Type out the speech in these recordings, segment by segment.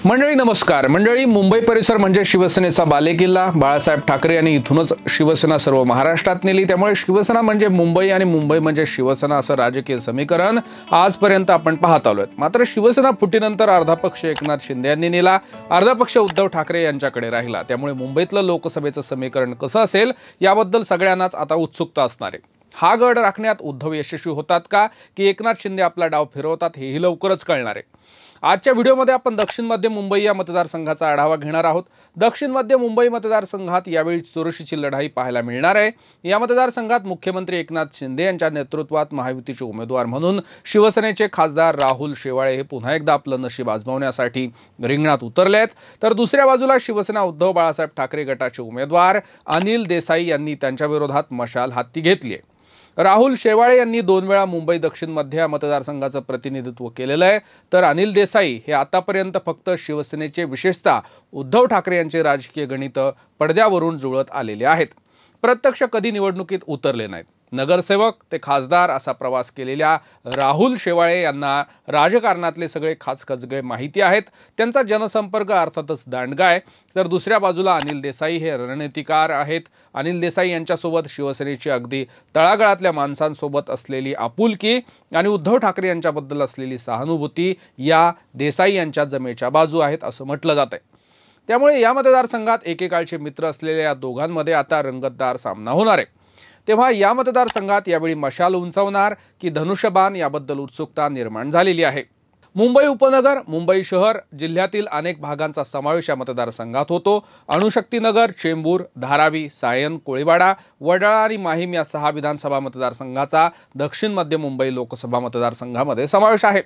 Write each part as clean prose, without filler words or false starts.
मंडळी नमस्कार। मंडळी, मुंबई परिसर म्हणजे शिवसेनेचा बालेकिल्ला। बाळासाहेब ठाकरे यांनी इथूनच शिवसेना सर्व महाराष्ट्रात नेली। त्यामुळे शिवसेना म्हणजे मुंबई आणि मुंबई म्हणजे शिवसेना असं राजकीय समीकरण आजपर्यंत आपण पाहत आलोय। मात्र शिवसेना फुटीनंतर अर्धा पक्ष एकनाथ शिंदे यांनी नेला, अर्धा पक्ष उद्धव ठाकरे यांच्याकडे राहिला। त्यामुळे मुंबईतलं लोकसभेचं समीकरण कसं असेल याबद्दल सगळ्यांनाच आता उत्सुकता असणार आहे। हा गड राखण्यात उद्धव यशस्वी होतात का की एकनाथ शिंदे आपला डाव फिरवतात हेही लवकरच कळणार आहे। आजच्या व्हिडिओमध्ये आपण दक्षिण मध्य मुंबई या मतदारसंघाचा आढावा घेणार आहोत। दक्षिण मध्य मुंबई मतदारसंघात यावेळी चुरशीची लढाई पाहायला मिळणार आहे। या मतदारसंघात मुख्यमंत्री एकनाथ शिंदे यांच्या नेतृत्वात महायुतीचे उमेदवार म्हणून शिवसेनेचे खासदार राहुल शेवाळे हे पुन्हा एकदा आपलं नशीब आजमावण्यासाठी रिंगणात उतरले आहेत। तर दुसऱ्या बाजूला शिवसेना उद्धव बाळासाहेब ठाकरे गटाचे उमेदवार अनिल देसाई यांनी त्यांच्या विरोधात मशाल हाती घेतली आहे। राहुल शेवाळे यांनी 2 वेळा मुंबई दक्षिण मध्य मतदारसंघाचं प्रतिनिधित्व केलेलं आहे। तर अनिल देसाई हे आतापर्यंत फक्त शिवसेनेचे विशेषतः उद्धव ठाकरे यांचे राजकीय गणित पडद्यावरून जुळत आलेले आहेत, प्रत्यक्ष कधी निवडणुकीत उतरले नाहीत। नगरसेवक ते खासदार असा प्रवास केलेल्या राहुल शेवाळे यांना राजकारणातले सगळे खाचखचगे माहिती आहेत। त्यांचा जनसंपर्क अर्थातच दांडगा आहे। तर दुसऱ्या बाजूला अनिल देसाई हे रणनीतिकार आहेत। अनिल देसाई यांच्यासोबत शिवसेनेची अगदी तळागाळातल्या माणसांसोबत असलेली आपुलकी आणि उद्धव ठाकरे यांच्याबद्दल असलेली सहानुभूती या देसाई यांच्या जमेच्या बाजू आहेत असं म्हटलं जात आहे। त्यामुळे या मतदारसंघात एकेकाळचे मित्र असलेल्या या दोघांमध्ये आता रंगतदार सामना होणार आहे। तेव्हा या मतदारसंघात यावेळी मशाल उंचावणार की धनुष्यबाण याबद्दल उत्सुकता निर्माण झालेली आहे। मुंबई उपनगर, मुंबई शहर जिल्ह्यातील अनेक भागांचा समावेश या मतदारसंघात होतो। अणुशक्तीनगर, चेंबूर, धारावी, सायन, कोळीवाडा, वडाळा आणि माहीम या 6 विधानसभा मतदारसंघाचा दक्षिण मध्य मुंबई लोकसभा मतदारसंघामध्ये समावेश आहे।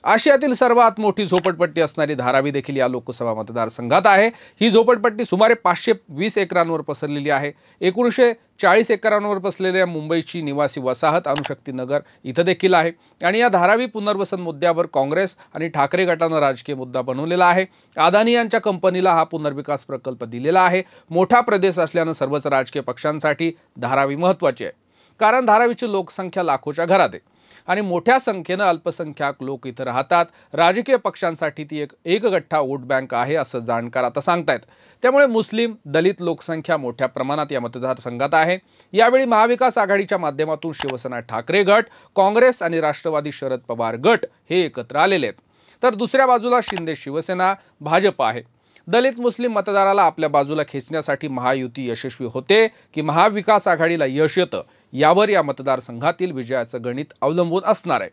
आशियातील सर्वात मोठी झोपडपट्टी असणारी धारावी देखील या लोकसभा मतदारसंघात आहे। ही झोपडपट्टी सुमारे 520 एकरांवर पसरलेली आहे। 1940 एकरांवर बसलेल्या मुंबईची निवासी वसाहत अणुशक्तीनगर इथं देखील आहे। आणि या धारावी पुनर्वसन मुद्द्यावर काँग्रेस आणि ठाकरे गटानं राजकीय मुद्दा बनवलेला आहे। अदानी यांच्या कंपनीला हा पुनर्विकास प्रकल्प दिलेला आहे। मोठा प्रदेश असल्यानं सर्वच राजकीय पक्षांसाठी धारावी महत्त्वाची आहे, कारण धारावीची लोकसंख्या लाखोच्या घरात आहे आणि मोठ्या संख्येने अल्पसंख्याक लोक इथं राहतात। राजकीय पक्षांसाठी ती एक गठ्ठा वोट बँक आहे असं जाणकार आता सांगतायत। त्यामुळे मुस्लिम दलित लोकसंख्या मोठ्या प्रमाणात या मतदारसंघात आहे। यावेळी महाविकास आघाडीच्या माध्यमातून शिवसेना ठाकरे गट, काँग्रेस आणि राष्ट्रवादी शरद पवार गट हे एकत्र आलेले आहेत। तर दुसऱ्या बाजूला शिंदे शिवसेना, भाजप आहे। दलित मुस्लिम मतदाराला आपल्या बाजूला खेचण्यासाठी महायुती यशस्वी होते की महाविकास आघाडीला यश येतं यावर या मतदारसंघातील विजयाचं गणित अवलंबून असणार आहे।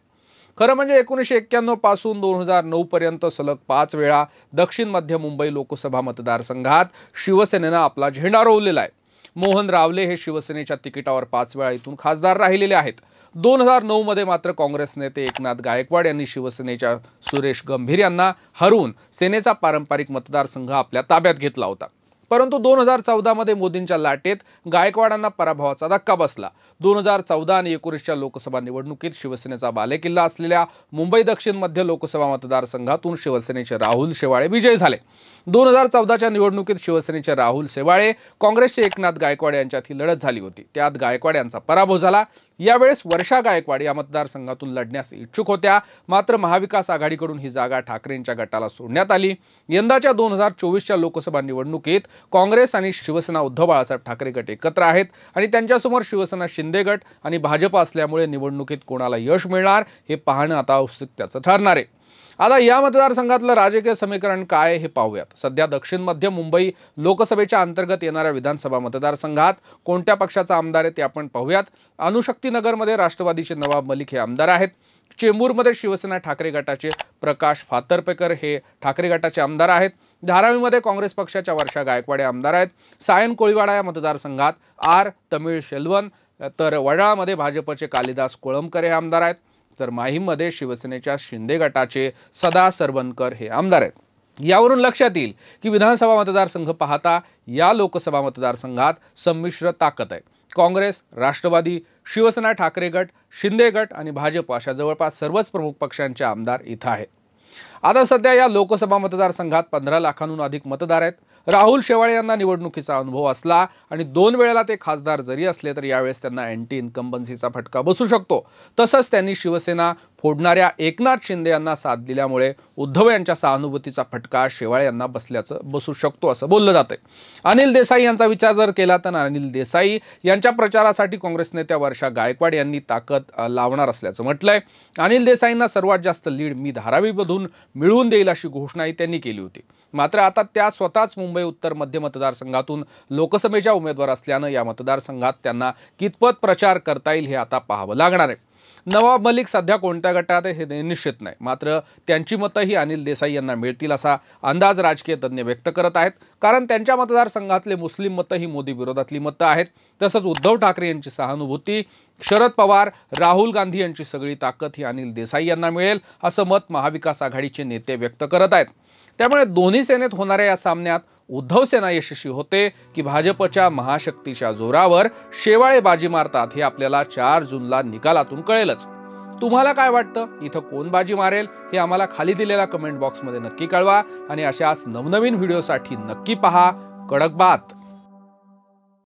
खरं म्हणजे 1991 पासून 2009 पर्यंत सलग 5 वेळा दक्षिण मध्य मुंबई लोकसभा मतदारसंघात शिवसेनेनं आपला झेंडा रोवलेला आहे। मोहन रावले हे शिवसेनेच्या तिकिटावर 5 वेळा इथून खासदार राहिलेले आहेत। 2009 मध्ये मात्र काँग्रेस नेते एकनाथ गायकवाड यांनी शिवसेनेच्या सुरेश गंभीर यांना हरवून सेनेचा पारंपरिक मतदारसंघ आपल्या ताब्यात घेतला होता। परंतु 2014 मध्ये मोदींच्या लाटेत गायकवाडांना पराभवाचा धक्का बसला। 2014 आणि 19च्या लोकसभा निवडणुकीत शिवसेनेचा बालेकिल्ला असलेल्या मुंबई दक्षिण मध्य लोकसभा मतदारसंघातून शिवसेनेचे राहुल शेवाळे विजयी झाले। 2014च्या निवडणुकीत शिवसेनेचे राहुल शेवाळे, काँग्रेसचे एकनाथ गायकवाड यांच्यात ही लढत झाली होती। त्यात गायकवाड यांचा पराभव झाला। यावेळेस वर्षा गायकवाड या मतदारसंघातून लढण्यास इच्छुक होत्या, मात्र महाविकास आघाडीकडून ही जागा ठाकरेंच्या गटाला सोडण्यात आली। यंदाच्या 2024च्या लोकसभा निवडणुकीत काँग्रेस आणि शिवसेना उद्धव बाळासाहेब ठाकरे गट एकत्र आहेत आणि त्यांच्यासमोर शिवसेना शिंदे गट आणि भाजप असल्यामुळे निवडणुकीत कोणाला यश मिळणार हे पाहणं आता औत्सुक्याचं ठरणार आहे। आता या मतदारसंघातलं राजकीय समीकरण काय हे पाहूयात। सध्या दक्षिण मध्य मुंबई लोकसभेच्या अंतर्गत येणाऱ्या विधानसभा मतदारसंघात कोणत्या पक्षाचा आमदार आहे ते आपण पाहूयात। अणुशक्तीनगरमध्ये राष्ट्रवादीचे नवाब मलिक हे आमदार आहेत। चेंबूरमध्ये शिवसेना ठाकरे गटाचे प्रकाश फातर्पेकर हे ठाकरे गटाचे आमदार आहेत। धारावीमध्ये काँग्रेस पक्षाच्या वर्षा गायकवाड हे आमदार आहेत। सायन कोळीवाडा या मतदारसंघात आर तमिळ शेल्वन, तर वडाळामध्ये भाजपचे कालिदास कोळंबकर हे आमदार आहेत। तर माहीममध्ये शिवसेनेच्या शिंदे गटाचे सदा सरवणकर हे आमदार आहेत। यावरून लक्षात येईल की विधानसभा मतदारसंघ पाहता या लोकसभा मतदारसंघात संमिश्र ताकद आहे। काँग्रेस, राष्ट्रवादी, शिवसेना ठाकरे गट, शिंदे गट आणि भाजप अशा जवळपास सर्वच प्रमुख पक्षांचे आमदार इथं आहेत। आता सध्या या लोकसभा मतदारसंघात 15 लाखांहून अधिक मतदार आहेत. राहुल शेवाळे यांना निवडणुकीचा अनुभव असला आणि 2 वेळेला ते खासदार जरी असले तरी यावेळेस त्यांना अँटी इन्कम्बन्सीचा फटका बसू शकतो. तसंच त्यांनी शिवसेना फोडणाऱ्या एकनाथ शिंदे यांना साथ दिल्यामुळे उद्धव यांच्या सहानुभूतीचा फटका शेवाळे यांना बसू शकतो असं बोललं जातंय. अनिल देसाई यांचा विचार जर केला तर अनिल देसाई यांच्या प्रचारासाठी काँग्रेस नेत्या वर्षा गायकवाड यांनी ताकद लावणार असल्याचं म्हटलंय. अनिल देसाईंना सर्वात जास्त लीड मी धारावीमधून मिळवून देईल अशी घोषणाही त्यांनी केली होती. मात्र आता त्या स्वतःच मुंबई उत्तर मध्य मतदारसंघातून लोकसभेच्या उमेदवार असल्यानं या मतदारसंघात त्यांना कितपत प्रचार करता येईल हे आता पाहावं लागणार आहे. नवाब मलिक सध्या कोणत्या गटात आहे हे निश्चित नाही, मात्र त्यांची मतं ही अनिल देसाई यांना मिळतील असा अंदाज राजकीय तज्ज्ञ व्यक्त करत आहेत. कारण त्यांच्या मतदारसंघातले मुस्लिम मतं ही मोदी विरोधातली मतं आहेत. तसंच उद्धव ठाकरे यांची सहानुभूती, शरद पवार, राहुल गांधी यांची सगळी ताकद ही अनिल देसाई यांना मिळेल असं मत महाविकास आघाडीचे नेते व्यक्त करत आहेत. त्यामुळे दोन्ही सेनेत होणाऱ्या या सामन्यात उद्धव सेना यशस्वी होते की भाजपच्या महाशक्तीच्या जोरावर शेवाळे बाजी मारतात हे आपल्याला 4 जूनला निकालातून कळेलच. तुम्हाला काय वाटतं, इथं कोण बाजी मारेल हे आम्हाला खाली दिलेल्या कमेंट बॉक्समध्ये नक्की कळवा आणि अशाच नवनवीन व्हिडिओसाठी नक्की पहा कडक बात.